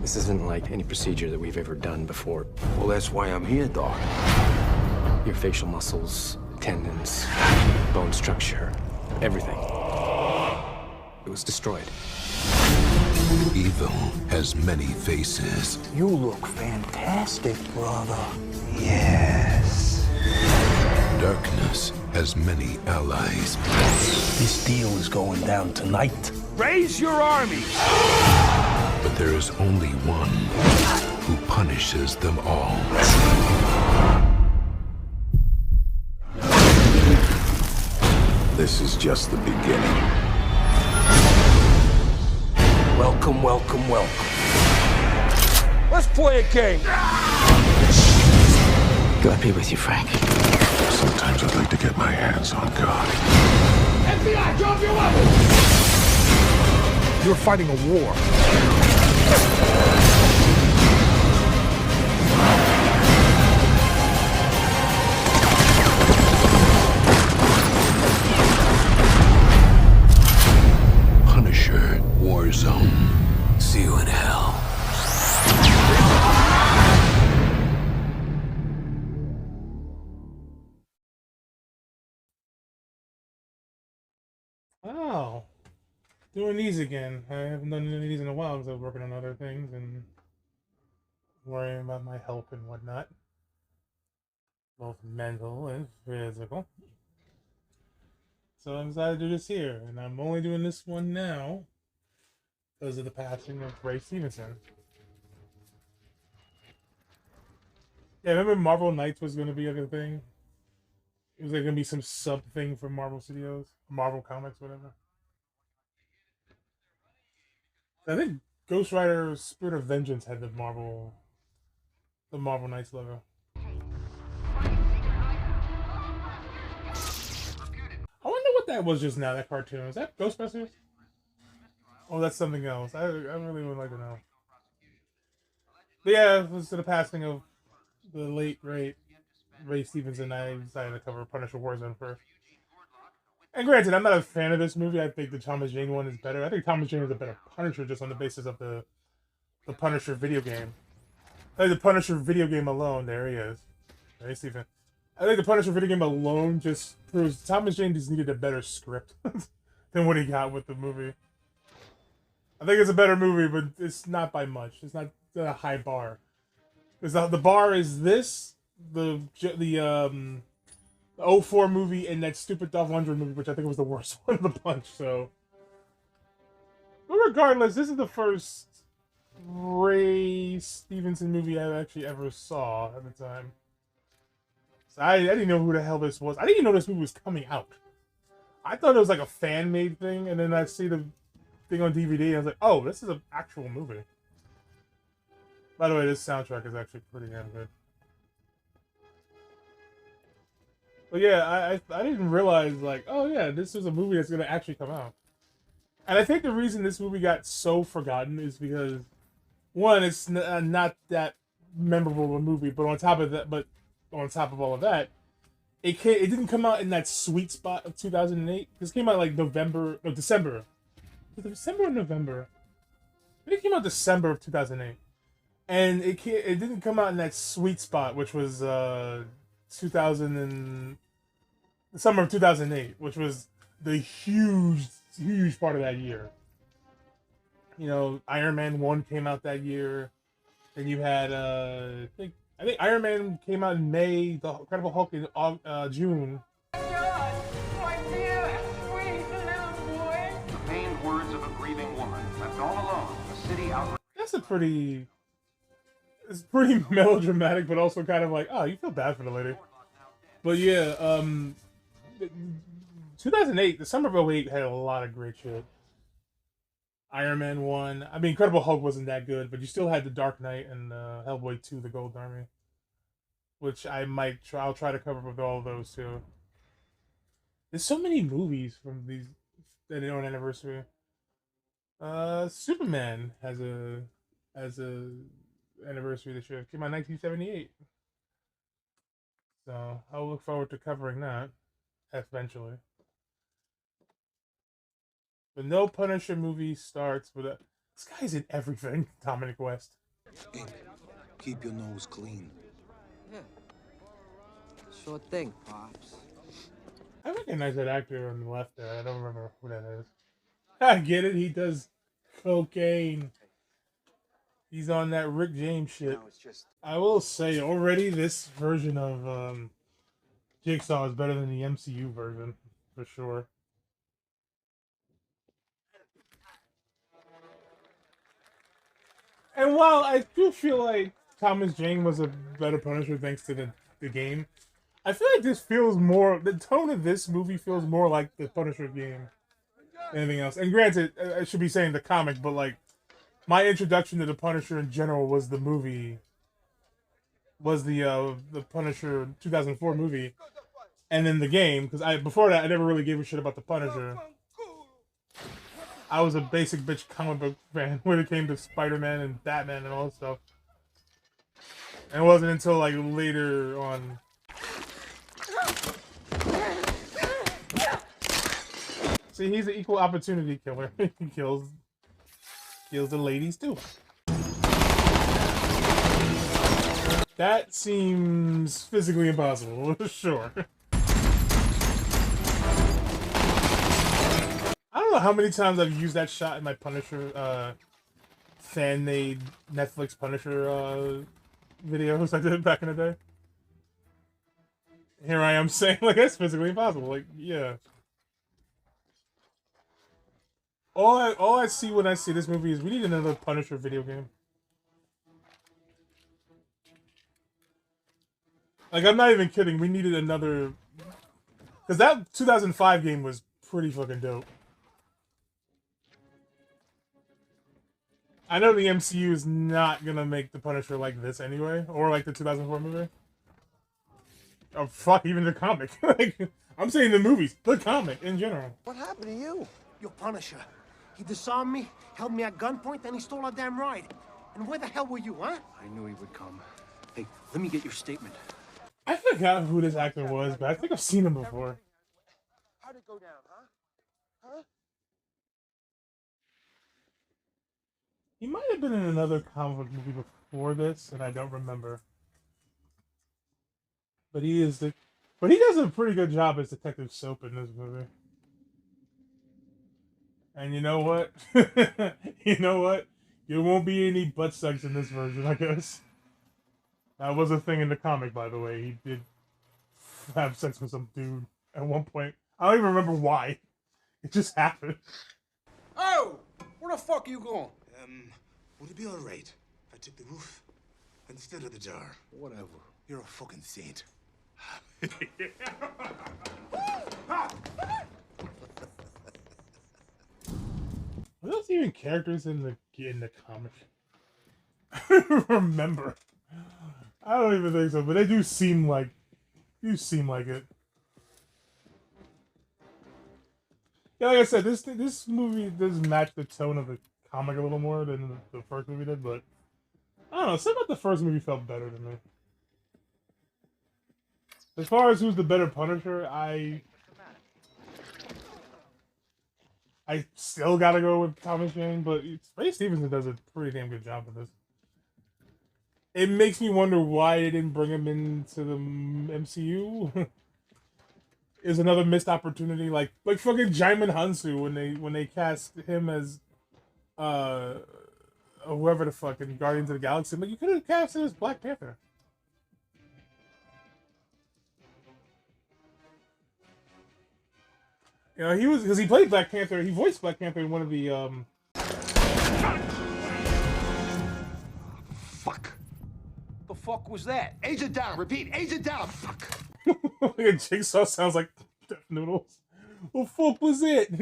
This isn't like any procedure that we've ever done before. Well, that's why I'm here, Doc. Your facial muscles, tendons, bone structure, everything. It was destroyed. Evil has many faces. You look fantastic, brother. Yes. Darkness has many allies. This deal is going down tonight. Raise your army! But there is only one who punishes them all. This is just the beginning. Welcome, welcome, welcome. Let's play a game! God be with you, Frank. Sometimes I'd like to get my hands on God. FBI, drop your weapons! You're fighting a war. Punisher Warzone. See you in hell. Oh. Doing these again. I haven't done any of these in a while because I was working on other things and worrying about my health and whatnot. Both mental and physical. So I decided to do this here. And I'm only doing this one now because of the passing of Ray Stevenson. Yeah, remember Marvel Knights was going to be like a thing? It was like going to be some sub thing for Marvel Studios, Marvel Comics, whatever. I think Ghost Rider Spirit of Vengeance had the Marvel Knights logo. I wonder what that was just now, that cartoon. Is that Ghostbusters? Oh, that's something else. I really would like to know. But yeah, it was to the passing of the late, great Ray Stevenson. I decided to cover Punisher Warzone first. And granted, I'm not a fan of this movie. I think the Thomas Jane one is better. I think Thomas Jane is a better Punisher just on the basis of the Punisher video game. I think the Punisher video game alone, there he is. Hey, Stephen. I think the Punisher video game alone just proves Thomas Jane just needed a better script than what he got with the movie. I think it's a better movie, but it's not by much. It's not a high bar. Because the bar is this, the 04 movie, and that stupid Dolph Lundgren movie, which I think was the worst one of the bunch, so. But regardless, this is the first Ray Stevenson movie I actually ever saw at the time. So I didn't know who the hell this was. I didn't even know this movie was coming out. I thought it was like a fan-made thing, and then I see the thing on DVD, and I was like, oh, this is an actual movie. By the way, this soundtrack is actually pretty damn good. But yeah, I didn't realize, like, oh yeah, this was a movie that's going to actually come out. And I think the reason this movie got so forgotten is because, one, it's not that memorable of a movie, but on top of all of that, it didn't come out in that sweet spot of 2008. This came out like December. Was it December or November? I think it came out December of 2008. And it didn't come out in that sweet spot, which was the summer of 2008, which was the huge part of that year. You know, Iron Man 1 came out that year. Then you had I think Iron Man came out in May, The Incredible Hulk in June. God, my dear, sweet little boy. The pained words of a grieving woman left all alone in a city out. It's pretty melodramatic, but also kind of like, oh, you feel bad for the lady. But yeah, 2008, the summer of 08 had a lot of great shit. Iron Man 1. I mean, Incredible Hulk wasn't that good, but you still had The Dark Knight and Hellboy 2, The Golden Army. Which I'll try to cover with all of those too. There's so many movies from these that are on anniversary. Superman has a anniversary this year. It came out in 1978. So I'll look forward to covering that eventually. But no Punisher movie starts with a. This guy's in everything. Dominic West. Ink, keep your nose clean. Yeah. Sure thing, Pops. I recognize that actor on the left there. I don't remember who that is. I get it. He does cocaine. He's on that Rick James shit. I will say already this version of Jigsaw is better than the MCU version, for sure. And while I do feel like Thomas Jane was a better Punisher thanks to the game, I feel like this feels more... The tone of this movie feels more like the Punisher game than anything else. And granted, I should be saying the comic, but like, my introduction to the Punisher in general was the movie... Was the Punisher 2004 movie. And then the game, because before that, I never really gave a shit about the Punisher. I was a basic bitch comic book fan when it came to Spider-Man and Batman and all that stuff. And it wasn't until like later on. See, he's an equal opportunity killer. He kills the ladies too. That seems physically impossible, sure. I don't know how many times I've used that shot in my Punisher, fan-made Netflix Punisher, videos I did back in the day. Here I am saying, like, that's physically impossible. Like, yeah. All I see when I see this movie is we need another Punisher video game. Like, I'm not even kidding. We needed another... Because that 2005 game was pretty fucking dope. I know the MCU is not gonna make the Punisher like this anyway, or like the 2004 movie. Oh fuck, even the comic. Like, I'm saying the movies, the comic in general. What happened to you? Your Punisher. He disarmed me, held me at gunpoint, then he stole our damn ride. And where the hell were you, huh? I knew he would come. Hey, let me get your statement. I forgot who this actor was, but I think I've seen him before. How'd it go down, huh? Huh? He might have been in another comic book movie before this, and I don't remember. But he does a pretty good job as Detective Soap in this movie. And you know what? You know what? There won't be any butt sex in this version, I guess. That was a thing in the comic, by the way. He did have sex with some dude at one point. I don't even remember why. It just happened. Oh! Where the fuck are you going? Would it be all right if I took the roof instead of the jar? Whatever. You're a fucking saint. Are those even characters in the comic? I don't remember. I don't even think so, but they do seem like it. Yeah, like I said, this movie does match the tone of the comic a little more than the first movie did, but I don't know, something about the first movie felt better to me. As far as who's the better Punisher, I still gotta go with Thomas Jane, but Ray Stevenson does a pretty damn good job with this. It makes me wonder why they didn't bring him into the MCU. Is another missed opportunity, like fucking Jaimin Hansu when they cast him as whoever the fuck in Guardians of the Galaxy. Like, you could have cast him as Black Panther. You know, because he played Black Panther. He voiced Black Panther in one of the Fuck. The fuck was that? Agent down. Repeat. Agent down. Fuck. Jigsaw sounds like Death Noodles. What the fuck was it?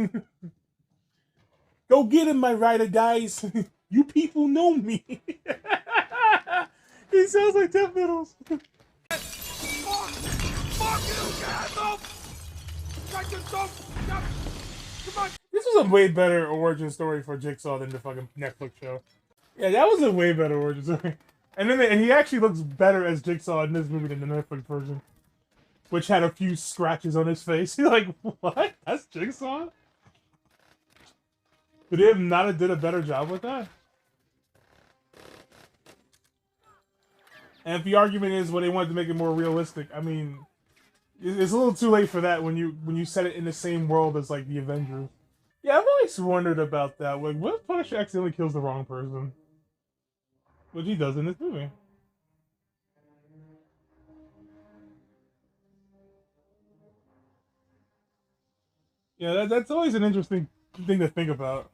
Go get him, my rider guys. You people know me. He sounds like Death Noodles. Fuck you, get up! Got yourself! Come on! This was a way better origin story for Jigsaw than the fucking Netflix show. Yeah, that was a way better origin story. And he actually looks better as Jigsaw in this movie than the Netflix version, which had a few scratches on his face. You're like, what? That's Jigsaw? Could they have not have did a better job with that? And if the argument is, well, they wanted to make it more realistic, I mean, it's a little too late for that when you set it in the same world as like the Avengers. Yeah, I've always wondered about that. Like, what if Punisher accidentally kills the wrong person? Which he does in this movie. Yeah, that's always an interesting thing to think about.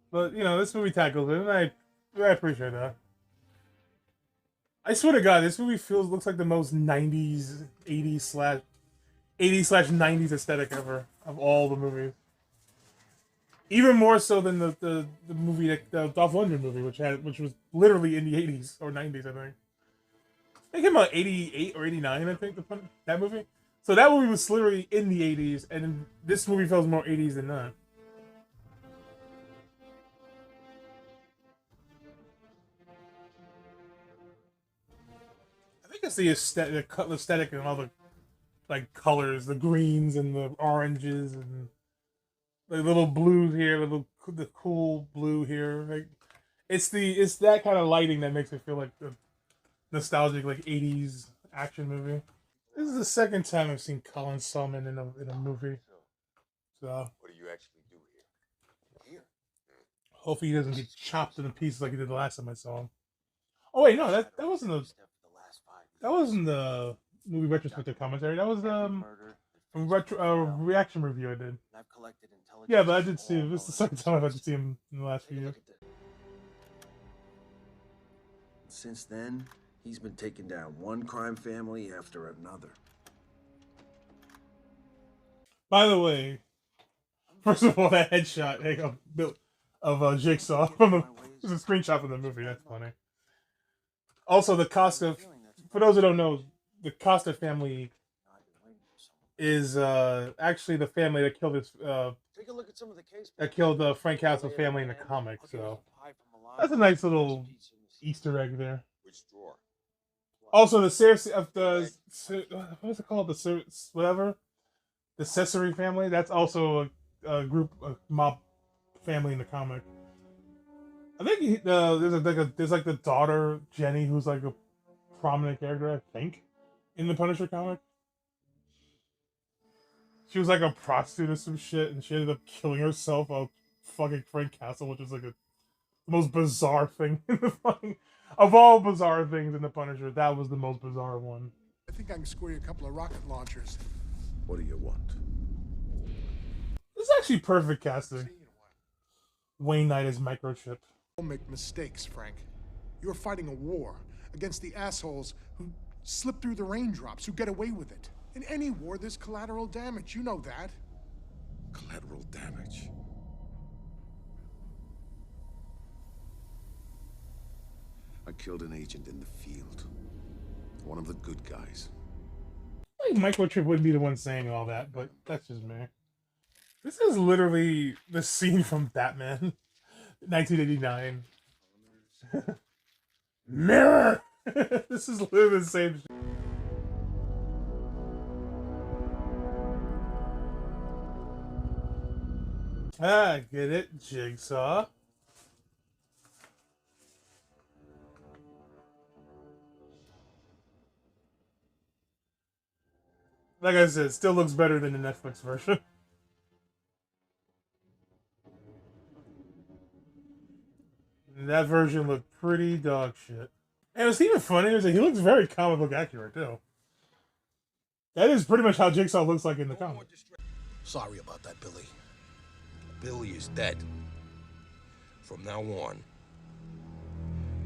But you know, this movie tackles it, and I appreciate that. I swear to God, this movie looks like the most '90s, '80s/90s aesthetic ever of all the movies. Even more so than the movie, the Dolph Lundgren movie, which was literally in the '80s or '90s, I think. It came out '88 or '89, I think. That movie. So that movie was literally in the '80s, and this movie feels more '80s than that. I think it's the aesthetic and all the like colors, the greens and the oranges and the little blues here, the cool blue here. Like it's that kind of lighting that makes it feel like the nostalgic like '80s action movie. This is the second time I've seen Colin Salmon in a movie. So What do you actually do here? Here? hopefully he doesn't get chopped into pieces like he did the last time I saw him. Oh wait, no, that wasn't the movie retrospective commentary. That was from reaction review I did. Yeah, but I did see him. This is the second time I've had to see him in the last few years. Since then, he's been taking down one crime family after another. By the way, first of all, that headshot of Jigsaw from a screenshot from the movie. That's funny. Also, the Costa. For those who don't know, the Costa family is actually the family that killed Take a look at some of the case. that killed Frank Castle family in the comic. So that's a nice little Easter egg there. Which drawer? Also, the what's it called? The Caesari family. That's also a mob family in the comic. I think there's like the daughter Jenny, who's like a prominent character, I think, in the Punisher comic. She was like a prostitute or some shit, and she ended up killing herself of fucking Frank Castle, which is like the most bizarre thing in the fucking of all bizarre things in the Punisher. That was the most bizarre one. I think I can score you a couple of rocket launchers. What do you want? This is actually perfect casting. Wayne Knight as Microchip. Don't make mistakes, Frank. You're fighting a war against the assholes who slip through the raindrops, who get away with it. In any war, there's collateral damage. You know that. Collateral damage. I killed an agent in the field. One of the good guys. I think Microchip wouldn't be the one saying all that, but that's just me. This is literally the scene from Batman, 1989. Mirror! This is literally the same shit. Ah, get it? Jigsaw. Like I said, it still looks better than the Netflix version. That version looked pretty dog shit. And what's even funnier is that he looks very comic book accurate, too. That is pretty much how Jigsaw looks like in the comic. Sorry about that, Billy. Billy is dead. From now on,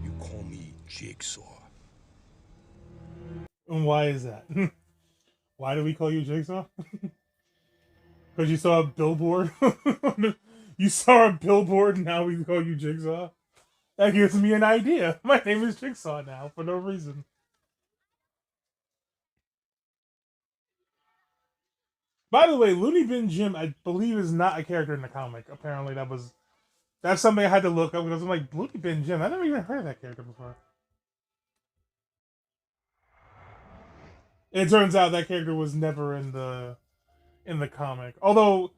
you call me Jigsaw. And why is that? Why do we call you Jigsaw? Because you saw a billboard? You saw a billboard, now we call you Jigsaw? That gives me an idea. My name is Jigsaw now, for no reason. By the way, Looney Bin Jim, I believe, is not a character in the comic. Apparently, that's something I had to look up, because I'm like, Looney Bin Jim? I never even heard of that character before. It turns out that character was never in the comic. Although,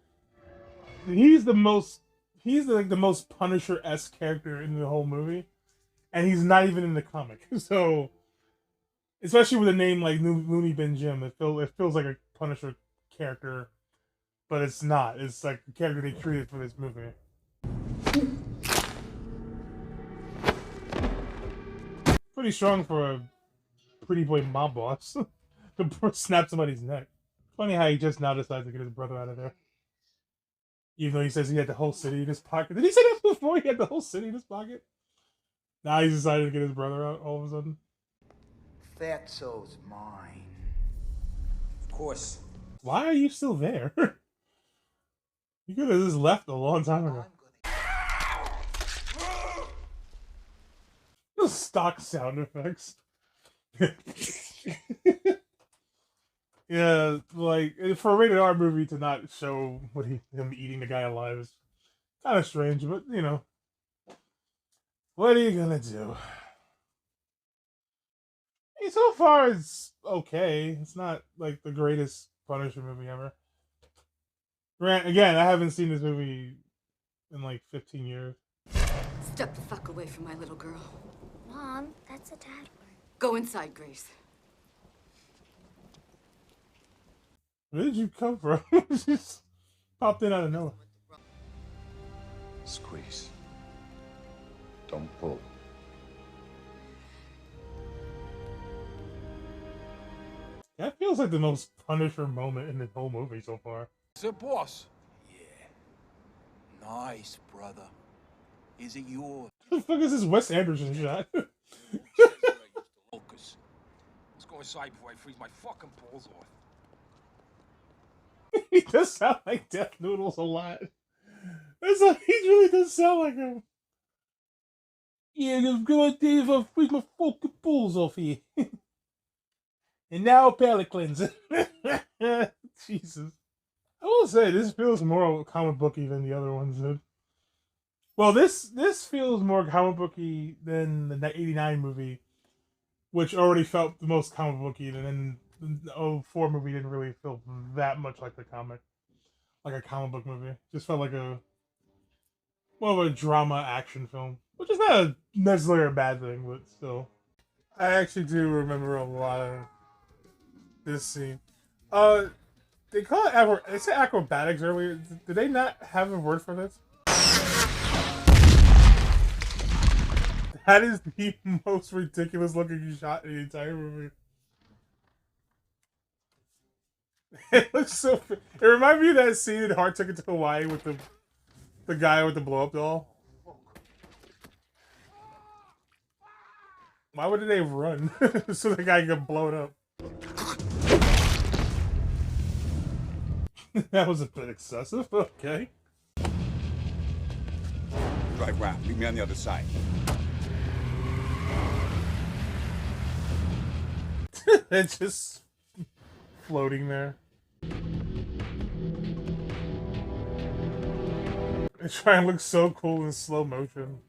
he's the most like the most Punisher-esque character in the whole movie, and he's not even in the comic. So, especially with a name like Looney Bin Jim, it feels like a Punisher character, but it's not. It's like the character they created for this movie. Pretty strong for a pretty boy mob boss to snap somebody's neck. Funny how he just now decides to get his brother out of there. Even though he says he had the whole city in his pocket. Did he say that before? He had the whole city in his pocket? Now he's decided to get his brother out all of a sudden. Fatso's mine. Of course. Why are you still there? You could have just left a long time ago. Those stock sound effects. Yeah, like for a rated R movie to not show him eating the guy alive is kind of strange, but you know, what are you gonna do? I mean, so far it's okay. It's not like the greatest Punisher movie ever. Again, I haven't seen this movie in like 15 years. Step the fuck away from my little girl. Mom, that's a dad word. Go inside, Grace. Where did you come from? Just popped in out of nowhere. Squeeze. Don't pull. That feels like the most Punisher moment in the whole movie so far. Sir boss. Yeah. Nice, brother. Is it yours? What the fuck is this Wes Anderson shot? Focus. Let's go inside before I freeze my fucking balls off. He does sound like Death Noodles a lot. It's like, he really does sound like him. Yeah, let's go out there if I freeze my fucking balls off here. And now palate cleanser. Jesus. I will say, this feels more comic booky than the other ones did. Well, this feels more comic booky than the 89 movie, which already felt the most comic booky, and then the 04 movie didn't really feel that much like the comic. Like a comic book movie. Just felt like more of a drama action film. Which is not necessarily a bad thing, but still. I actually do remember a lot of this scene. They call it they said acrobatics earlier. Did they not have a word for this? That is the most ridiculous looking shot in the entire movie. It looks so. It reminds me of that scene in Hard Ticket to Hawaii with the guy with the blow up doll. Why would they run so the guy could blow it up? That was a bit excessive. Okay. Drive round. Meet me on the other side. It's just floating there. They try and look so cool in slow motion.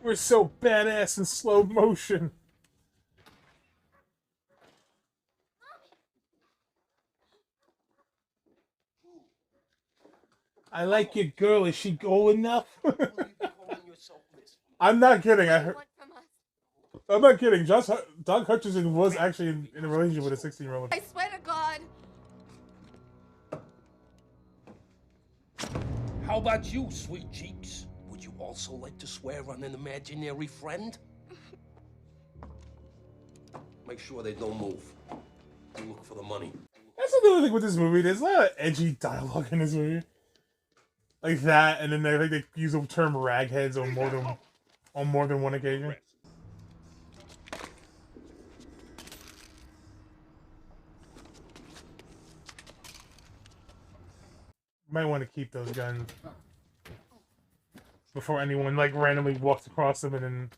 We're so badass in slow motion. I like your girl. Is she old enough? I'm not kidding. I'm not kidding. Doug Hutchinson was actually in a relationship with a 16-year-old. I swear to God. How about you, sweet cheeks? Would you also like to swear on an imaginary friend? Make sure they don't move. You look for the money. That's another thing with this movie. There's a lot of edgy dialogue in this movie. Like that, and then they use the term ragheads on more than one occasion. Might want to keep those guns before anyone like randomly walks across them and then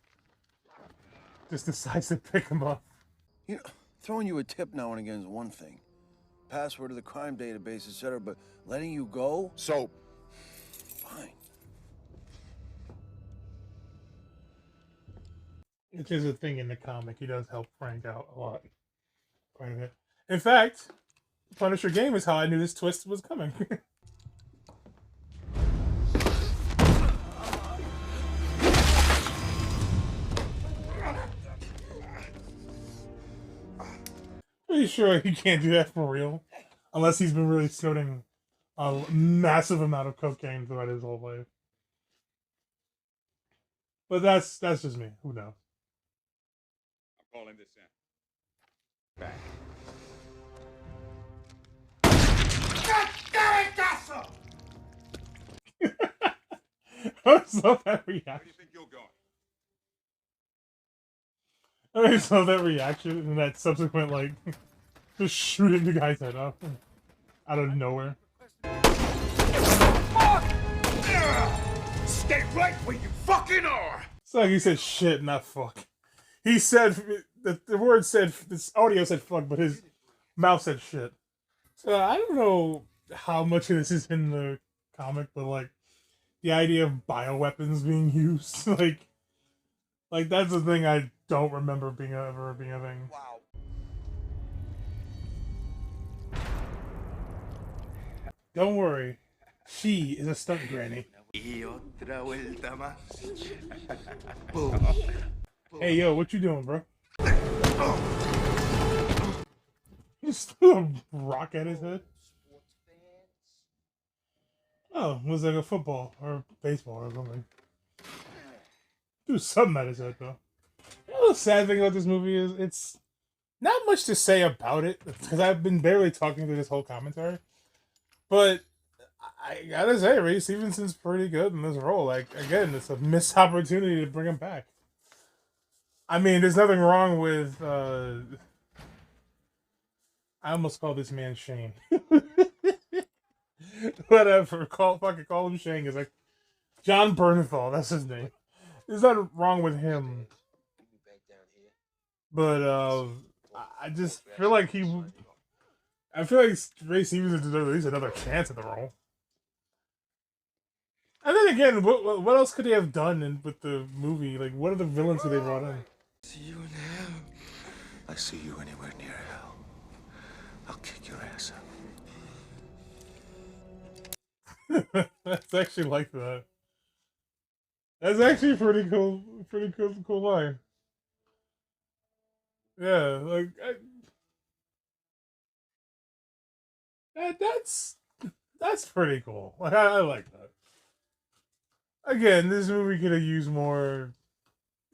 just decides to pick them up. You know, throwing you a tip now and again is one thing. Password to the crime database, etc. But letting you go? So, fine. Which is a thing in the comic. He does help Frank out a lot. quite a bit. In fact, Punisher game is how I knew this twist was coming. Pretty sure he can't do that for real, unless he's been really snorting a massive amount of cocaine throughout his whole life. But that's just me. Who knows? I'm calling this in. Back. I just love that reaction. Where do you think you're going? I just love that reaction and that subsequent, like, just shooting the guy's head off out of nowhere. Stay right where you fucking are! It's like he said shit, not fuck. He said, the word said, this audio said fuck, but his mouth said shit. So I don't know how much of this is in the comic, but like, the idea of bioweapons being used, like that's the thing I don't remember ever being a thing. Wow. Don't worry, she is a stunt granny. Hey yo, what you doing, bro? He just threw a rock at his head. Oh, it was like a football or baseball or something. Do something at his head though. You know, the sad thing about this movie is it's not much to say about it because I've been barely talking through this whole commentary. But I gotta say, Ray Stevenson's pretty good in this role. Like again, it's a missed opportunity to bring him back. I mean, there's nothing wrong with. I almost called this man Shane. Whatever, fucking call him Shane. It's like John Bernthal. That's his name. There's nothing wrong with him, but I just feel like I feel like Ray Stevenson deserves at least another chance at the role. And then again, what else could they have done with the movie? Like, what are the villains who they brought in? See you in hell. I see you anywhere near hell. I'll kick your ass out. That's actually like that. That's actually a pretty cool line. Yeah, like that's pretty cool. Like I like that. Again, this movie could have used more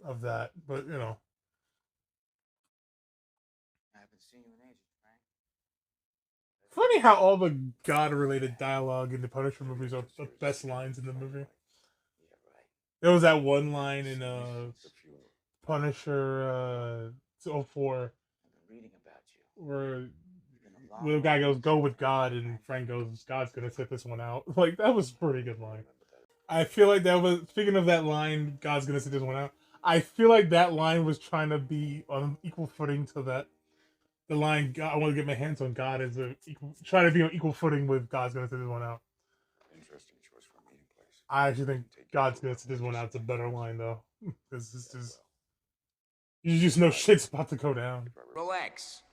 of that, but you know. I haven't seen you in ages, Frank. Funny how all the God-related dialogue in the Punisher movies are the best lines in the movie. There was that one line in Punisher 04 where the guy goes, "Go with God," and Frank goes, "God's gonna sit this one out." Like that was a pretty good line. I feel like that was, speaking of that line, "God's gonna sit this one out." I feel like that line was trying to be on equal footing to that. The line, "I want to get my hands on God," is trying to be on equal footing with "God's gonna sit this one out." Interesting choice for a meeting place. I actually think "God's gonna sit this one out" is a better line though, because this is you just know shit's about to go down. Relax.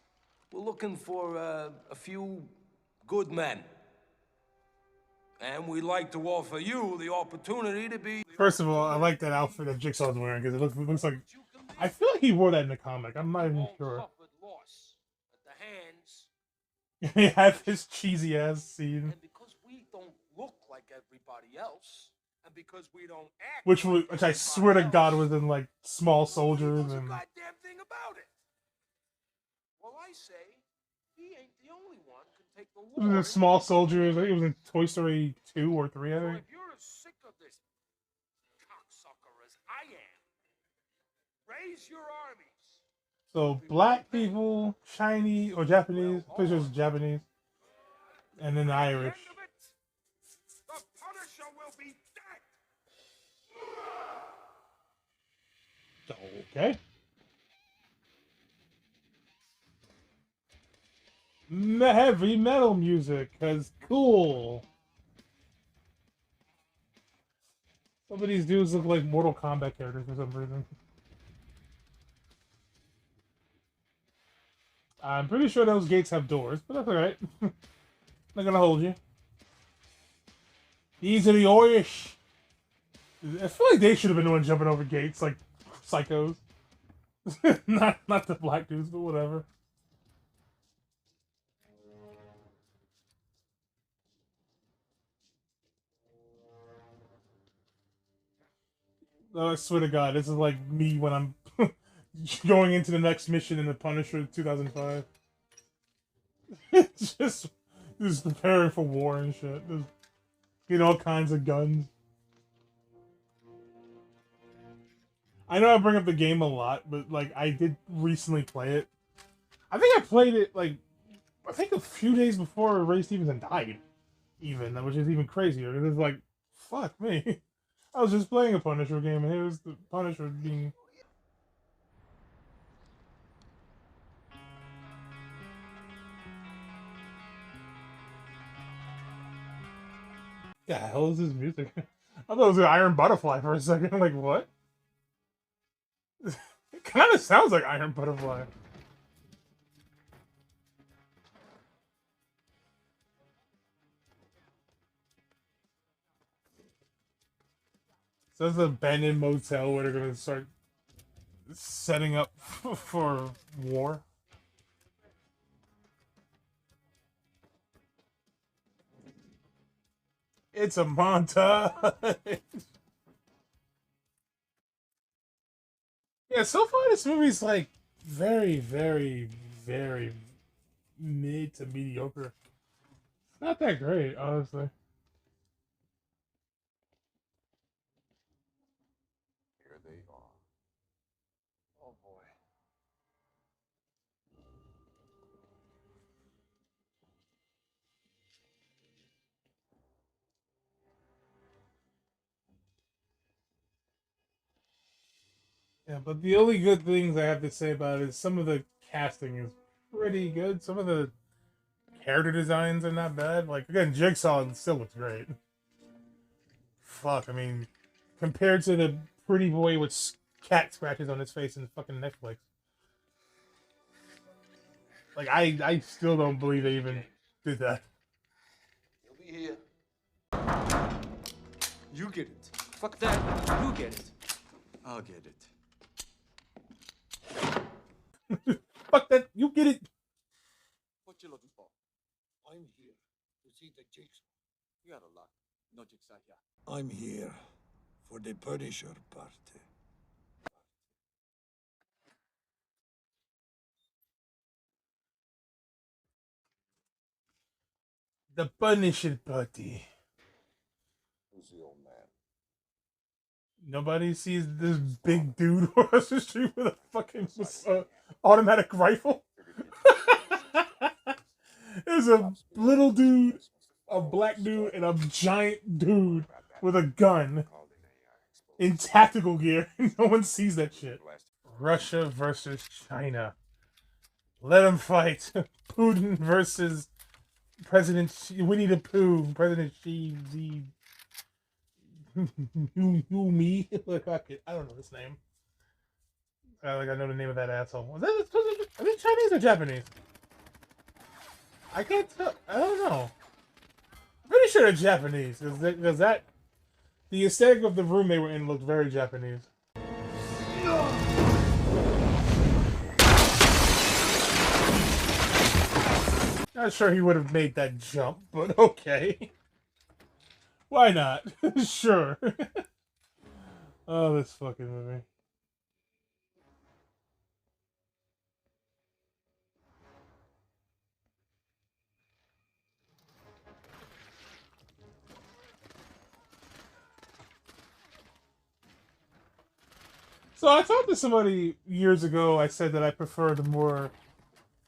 We're looking for a few good men. And we'd like to offer you the opportunity to be... First of all, I like that outfit that Jigsaw's wearing because it looks like... I feel like he wore that in the comic. I'm not even sure. He had this cheesy ass scene. And because we don't look like everybody else, and because we don't act... Which I swear to God was in like Small Soldiers and... goddamn thing about it. Well, I say, he ain't the only one can take the It was in Small Soldiers. I think it was in Toy Story 2 or 3, I think. If you're as sick of this cocksucker as I am, raise your armies. So black people, Chinese or Japanese, pretty sure it's Japanese, and then Irish. The Punisher will be dead. Okay. Heavy metal music, cause cool. Some of these dudes look like Mortal Kombat characters for some reason. I'm pretty sure those gates have doors, but that's alright. Not gonna hold you. These are the Orish. I feel like they should have been the one jumping over gates like psychos. not the black dudes, but whatever. Oh, I swear to God, this is like me when I'm going into the next mission in the Punisher 2005. just preparing for war and shit. Just get all kinds of guns. I know I bring up the game a lot, but like I did recently play it. I think I played it like I think a few days before Ray Stevenson died, even, which is even crazier. It's like, fuck me. I was just playing a Punisher game, and here's the Punisher being. The hell is this music? I thought it was an Iron Butterfly for a second. I'm like, what? It kind of sounds like Iron Butterfly. So that's an abandoned motel where they're gonna start setting up for war. It's a montage. Yeah, so far this movie's like very, very, very mid to mediocre. It's not that great, honestly. Here they are. Oh boy. Yeah, but the only good things I have to say about it is some of the casting is pretty good. Some of the character designs are not bad. Like, again, Jigsaw still looks great. Fuck, I mean, compared to the pretty boy with cat scratches on his face in fucking Netflix. Like, I still don't believe they even did that. He'll be here. You get it. Fuck that. You get it. I'll get it. Fuck that. You get it. What you looking for? I'm here to see the jigsaw. You out of luck. No jigsaw here. I'm here for the Punisher party. The Punisher party. Who's the old man? Nobody sees this big dude across the street with a fucking automatic rifle. There's a little dude, a black dude, and a giant dude with a gun in tactical gear. No one sees that shit. Russia versus China. Let them fight. Putin versus President Winnie the Pooh. President Xi. Me. Fuck it. I don't know his name. I know the name of that asshole. Are they Chinese or Japanese? I can't tell. I don't know. I'm pretty sure they're Japanese because that the aesthetic of the room they were in looked very Japanese. Not sure he would have made that jump, but okay. Why not? Sure. Oh, this fucking movie. So I talked to somebody years ago. I said that I prefer the more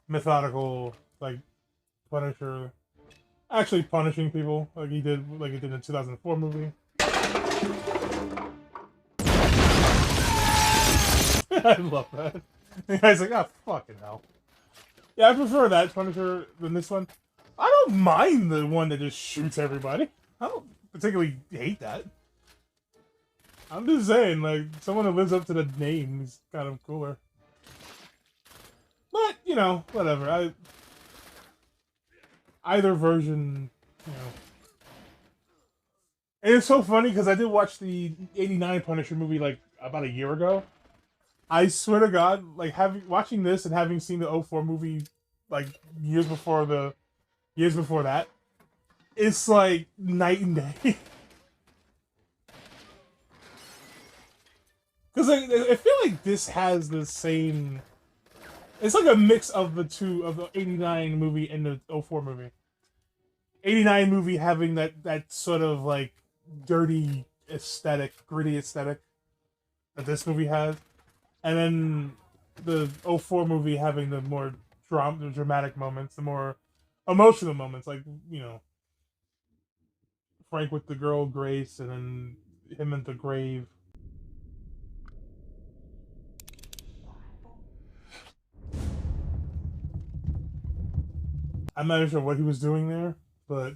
methodical, like, Punisher, actually punishing people, like he did in the 2004 movie. I love that. The guy's like, oh, fucking hell. Yeah, I prefer that Punisher than this one. I don't mind the one that just shoots everybody. I don't particularly hate that. I'm just saying, like, someone who lives up to the name is kind of cooler. But, you know, whatever. Either version, you know. And it's so funny because I did watch the '89 Punisher movie like about a year ago. I swear to God, like watching this and having seen the '04 movie like years before that, it's like night and day. Because I feel like this has the same. It's like a mix of the two, of the '89 movie and the '04 movie. '89 movie having that sort of like dirty aesthetic, gritty aesthetic that this movie has, and then the '04 movie having the more the dramatic moments, the more emotional moments, like, you know, Frank with the girl Grace, and then him at the grave. I'm not even sure what he was doing there, but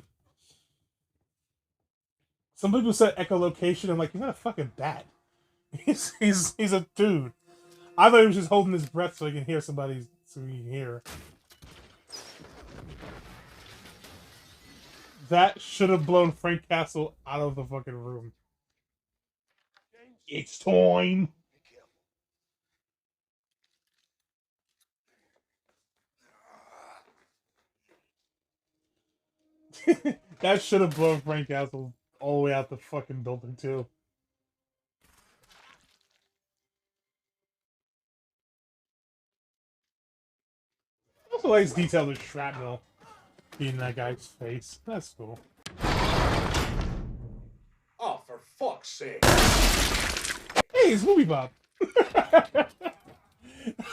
some people said echolocation. I'm like, he's not a fucking bat. He's a dude. I thought he was just holding his breath so he can hear somebody, so he can hear. That should have blown Frank Castle out of the fucking room. It's time. That should have blown Frank Castle all the way out the fucking building too. Also likes detail with shrapnel being that guy's face. That's cool. Oh, for fuck's sake. Hey, it's Movie Bob.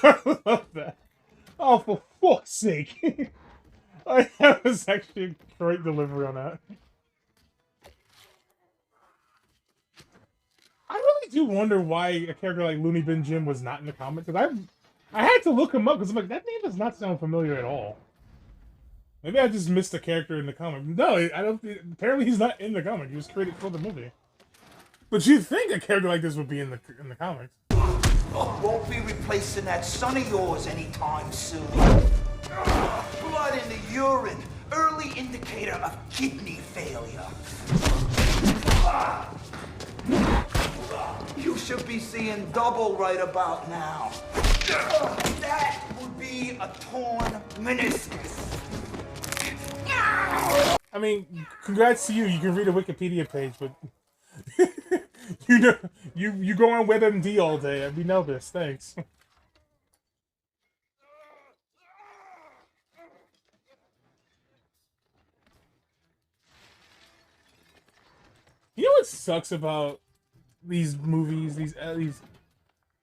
I love that. Oh, for fuck's sake. That was actually a great delivery on that. I really do wonder why a character like Looney Bin Jim was not in the comic, because I had to look him up because I'm like, that name does not sound familiar at all. Maybe I just missed a character in the comic. No, I don't. Apparently, he's not in the comic. He was created for the movie. But you'd think a character like this would be in the comics. Won't be replacing that son of yours anytime soon. Blood in the urine, early indicator of kidney failure. You should be seeing double right about now. That would be a torn meniscus. I mean, congrats to you. You can read a Wikipedia page, but you know, you go on WebMD all day. We know this. Thanks. You know what sucks about these movies, these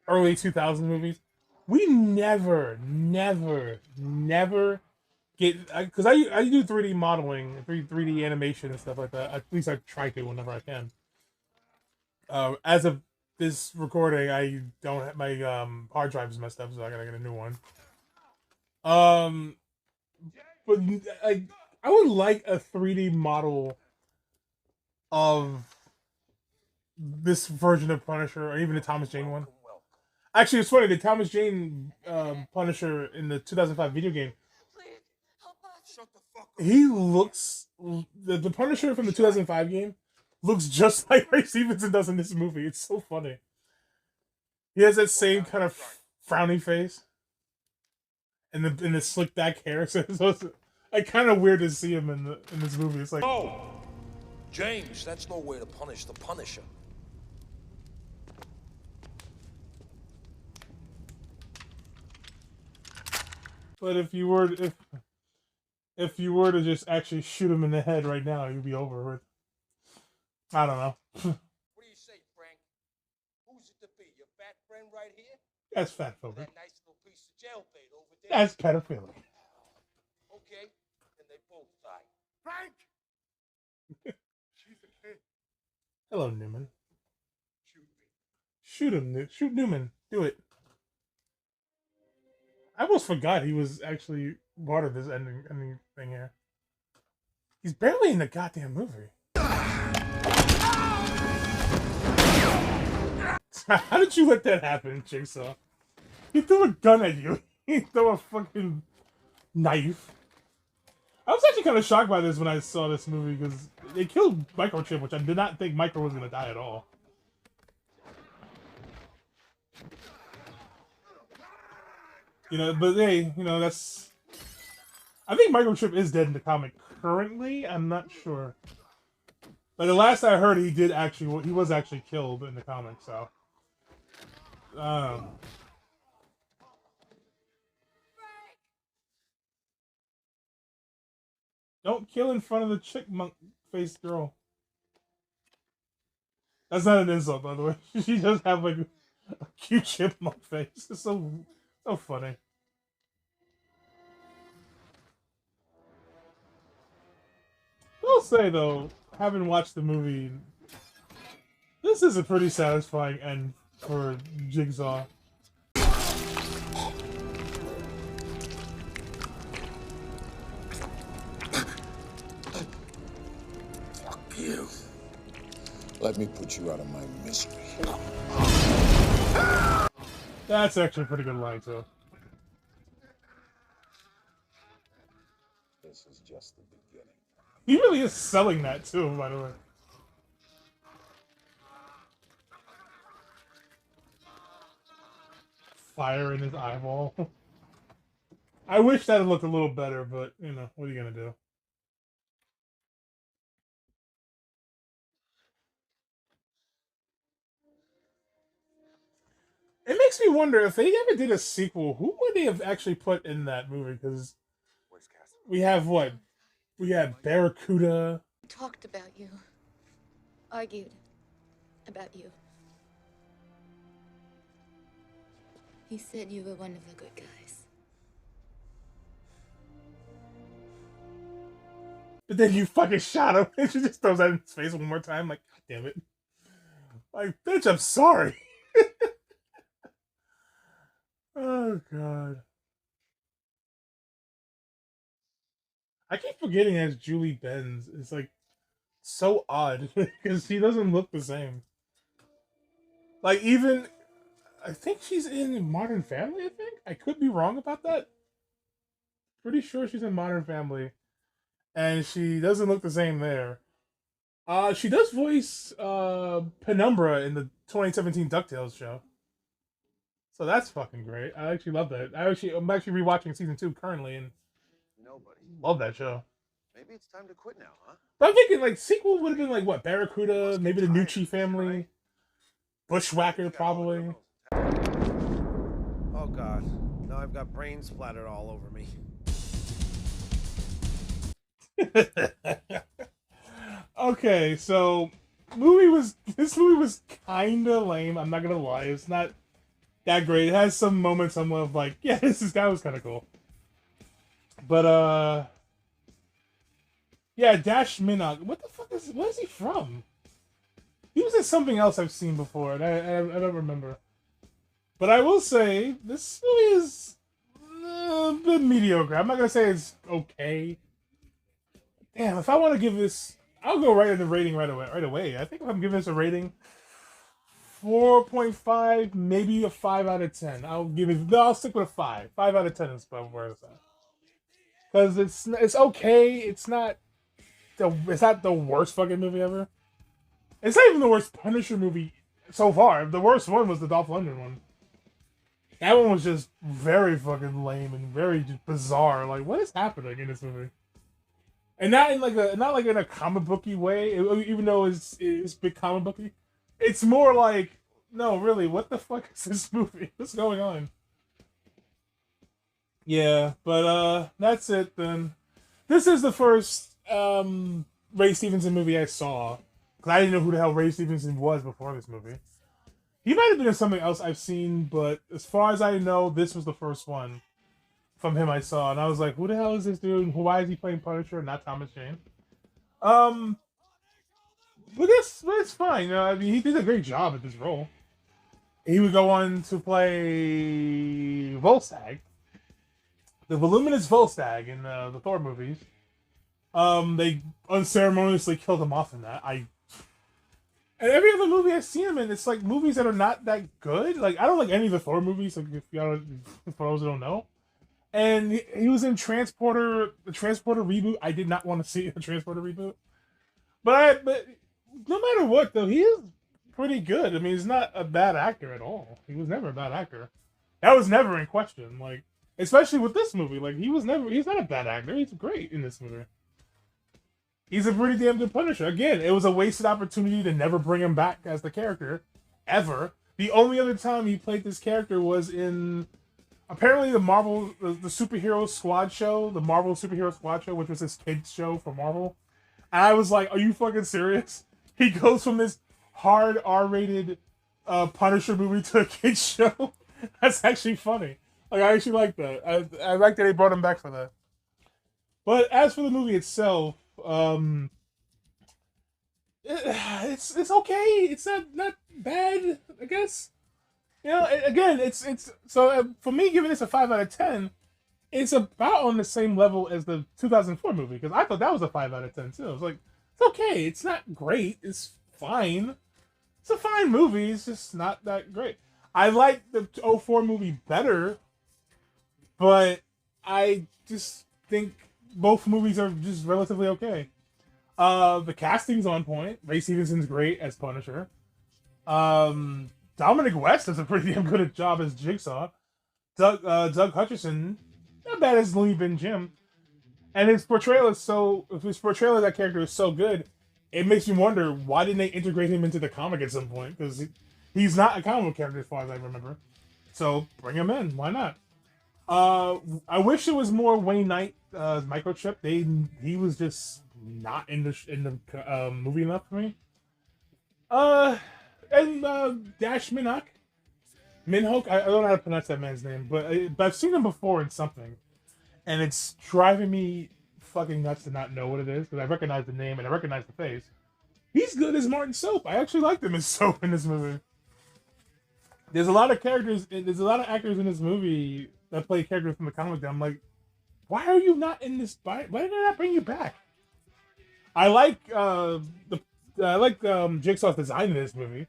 early 2000 movies? We never get, because I do 3D modeling, 3D animation and stuff like that. At least I try to whenever I can. As of this recording, I don't have my hard drive is messed up, so I gotta get a new one. But I would like a 3D model of this version of Punisher, or even the Thomas Jane one. Actually, it's funny, the Thomas Jane Punisher in the 2005 video game, he looks, the Punisher from the 2005 game looks just like Ray Stevenson does in this movie. It's so funny. He has that same kind of frowny face and the slick back hair. So it's like kind of weird to see him in this movie. It's like, oh, James, that's no way to punish the Punisher. But if you were to just actually shoot him in the head right now, you'd be over with. I don't know. What do you say, Frank? Who's it to be? Your fat friend right here? That's fatphobic. That nice little piece of jailbait over there? That's pedophilic. Okay, then they both die. Frank! She's a kid. Hello, Newman. Shoot him. Shoot Newman. Do it. I almost forgot he was actually part of this ending thing here. He's barely in the goddamn movie. How did you let that happen, Jigsaw? He threw a gun at you. He throw a fucking knife. I was actually kind of shocked by this when I saw this movie because they killed Microchip, which I did not think Micro was gonna die at all. You know, but hey, you know, that's... I think Microchip is dead in the comic currently. I'm not sure. Like, the last I heard, he was actually killed in the comic, so... Don't kill in front of the chickmunk-faced girl. That's not an insult, by the way. She does have, like, a cute chipmunk face. It's so funny. I'll say, though, having watched the movie, this is a pretty satisfying end for Jigsaw. Fuck you. Let me put you out of my misery. That's actually a pretty good line, too. This is just the beginning. He really is selling that, too, by the way. Fire in his eyeball. I wish that had looked a little better, but, you know, what are you gonna do? It makes me wonder if they ever did a sequel, who would they have actually put in that movie? Because we have what? We had Barracuda. Talked about you. Argued about you. He said you were one of the good guys. But then you fucking shot him, and she just throws that in his face one more time. Like, God damn it! Like, bitch, I'm sorry. Oh god. I keep forgetting as Julie Benz. It's like so odd because she doesn't look the same. Like, even I think she's in Modern Family, I think. I could be wrong about that. Pretty sure she's in Modern Family. And she doesn't look the same there. She does voice Penumbra in the 2017 DuckTales show. So that's fucking great. I actually love that. I'm actually rewatching season 2 currently and love that show. Maybe it's time to quit now, huh? But I'm thinking like sequel would have been like what, Barracuda, maybe the Nucci family, Bushwhacker probably. Oh god, now I've got brain splattered all over me. Okay, so this movie was kinda lame, I'm not gonna lie. It's not that great. It has some moments I'm like, yeah, that was kinda cool. But yeah, Dash Minnock. What is he from? He was in something else I've seen before, and I don't remember. But I will say, this movie is a bit mediocre. I'm not gonna say it's okay. Damn, if I want to give this, I'll go right in the rating right away. I think if I'm giving this a rating, 4.5, maybe a 5 out of 10. I'll stick with a 5. 5 out of 10 is about where it's at. Because it's okay. It's not the worst fucking movie ever. It's not even the worst Punisher movie so far. The worst one was the Dolph Lundgren one. That one was just very fucking lame and very just bizarre. Like, what is happening in this movie? And not in a comic booky way, even though it's big comic booky. It's more like, no, really, what the fuck is this movie? What's going on? Yeah, but that's it then. This is the first Ray Stevenson movie I saw. Because I didn't know who the hell Ray Stevenson was before this movie. He might have been in something else I've seen, but as far as I know, this was the first one from him I saw. And I was like, who the hell is this dude? Why is he playing Punisher and not Thomas Jane? But it's fine. You know, I mean, he did a great job at this role. He would go on to play Volstagg, the voluminous Volstagg in the Thor movies. They unceremoniously killed him off in that. And every other movie I've seen him in, it's like movies that are not that good. Like, I don't like any of the Thor movies, like, for those who don't know. And he was in Transporter, the Transporter reboot. I did not want to see a Transporter reboot. But no matter what, though, he is pretty good. I mean, he's not a bad actor at all. He was never a bad actor. That was never in question. Like, especially with this movie. Like, he's not a bad actor. He's great in this movie. He's a pretty damn good Punisher. Again, it was a wasted opportunity to never bring him back as the character. Ever. The only other time he played this character was in, apparently, the Superhero Squad show. The Marvel Superhero Squad show, which was his kids show for Marvel. And I was like, are you fucking serious? He goes from this hard R-rated Punisher movie to a kids show? That's actually funny. Like, I actually like that. I like that they brought him back for that. But as for the movie itself, it's okay. It's not bad, I guess. You know, again, it's so for me, giving this a 5 out of 10, it's about on the same level as the 2004 movie, because I thought that was a 5 out of 10 too. I was like, it's okay. It's not great. It's fine. It's a fine movie. It's just not that great. I like the 2004 movie better, but I just think both movies are just relatively okay. The casting's on point. Ray Stevenson's great as Punisher. Dominic West does a pretty damn good job as Jigsaw. Doug Hutcherson, not bad as Looney Bin Jim. And his portrayal of that character is so good, it makes me wonder, why didn't they integrate him into the comic at some point? Because he's not a comic book character as far as I remember. So bring him in. Why not? I wish it was more Wayne Knight microchip. He was just not in the movie enough for me. And Dash Minhok, I don't know how to pronounce that man's name, but I've seen him before in something, and it's driving me fucking nuts to not know what it is, because I recognize the name and I recognize the face. He's good as Martin Soap. I actually liked him as Soap in this movie. There's a lot of actors in this movie that play characters from the comic that I'm like, why are you not in this? Why did I not bring you back? I like Jigsaw's design in this movie.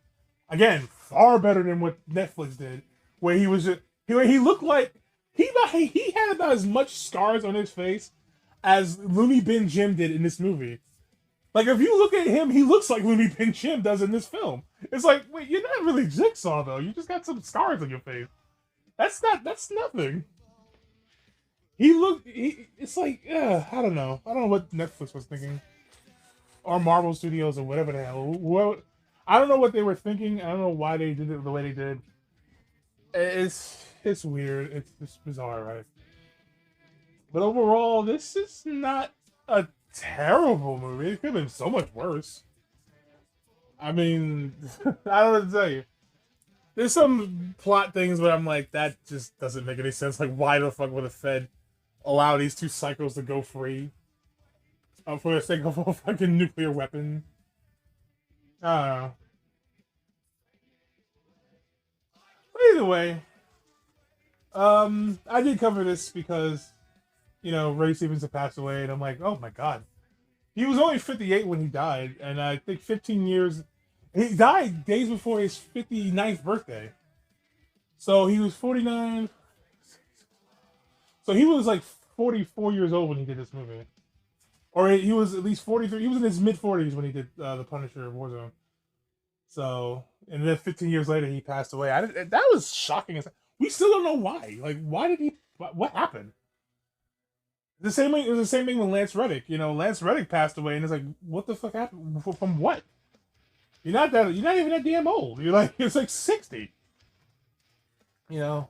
Again, far better than what Netflix did, where he looked like he had about as much scars on his face as Looney Bin Jim did in this movie. Like, if you look at him, he looks like Looney Bin Jim does in this film. It's like, wait, you're not really Jigsaw though. You just got some scars on your face. That's nothing. It's like, I don't know. I don't know what Netflix was thinking, or Marvel Studios, or whatever the hell. I don't know what they were thinking. I don't know why they did it the way they did. It's weird. It's just bizarre, right? But overall, this is not a terrible movie. It could have been so much worse. I mean, I don't know what to tell you. There's some plot things where I'm like, that just doesn't make any sense. Like, why the fuck would the Fed allow these two psychos to go free for the sake of a fucking nuclear weapon? I don't know. But either way, I did cover this because, you know, Ray Stevenson passed away, and I'm like, oh my god. He was only 58 when he died, and I think 15 years... He died days before his 59th birthday. So he was 49... So he was like 44 years old when he did this movie. Or he was at least 43. He was in his mid-40s when he did The Punisher Warzone. So, and then 15 years later, he passed away. That was shocking. We still don't know why. Like, why did he... What happened? It was the same thing with Lance Reddick. You know, Lance Reddick passed away, and it's like, what the fuck happened? From what? You're not even that damn old. It's like 60. You know,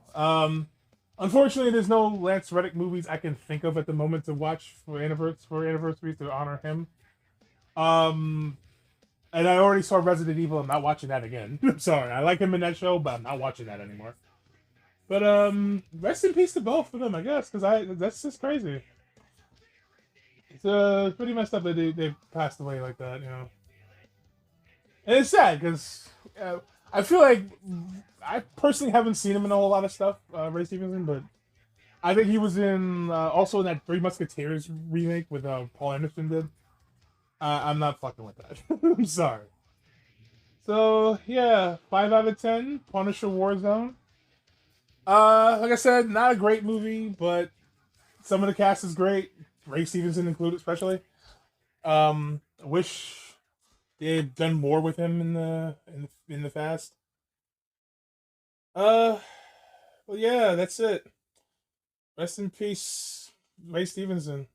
unfortunately, there's no Lance Reddick movies I can think of at the moment to watch for anniversaries to honor him. And I already saw Resident Evil. I'm not watching that again. I'm sorry. I like him in that show, but I'm not watching that anymore. But rest in peace to both of them, I guess, because that's just crazy. It's pretty messed up that they passed away like that, you know. And it's sad because I feel like I personally haven't seen him in a whole lot of stuff, Ray Stevenson, but I think he was also in that Three Musketeers remake with Paul Anderson did. I'm not fucking with that. I'm sorry. So yeah, 5 out of 10. Punisher Warzone. Like I said, not a great movie, but Some of the cast is great. Ray Stevenson included, especially. I wish they had done more with him in the Fast. Well, yeah, that's it. Rest in peace, Ray Stevenson.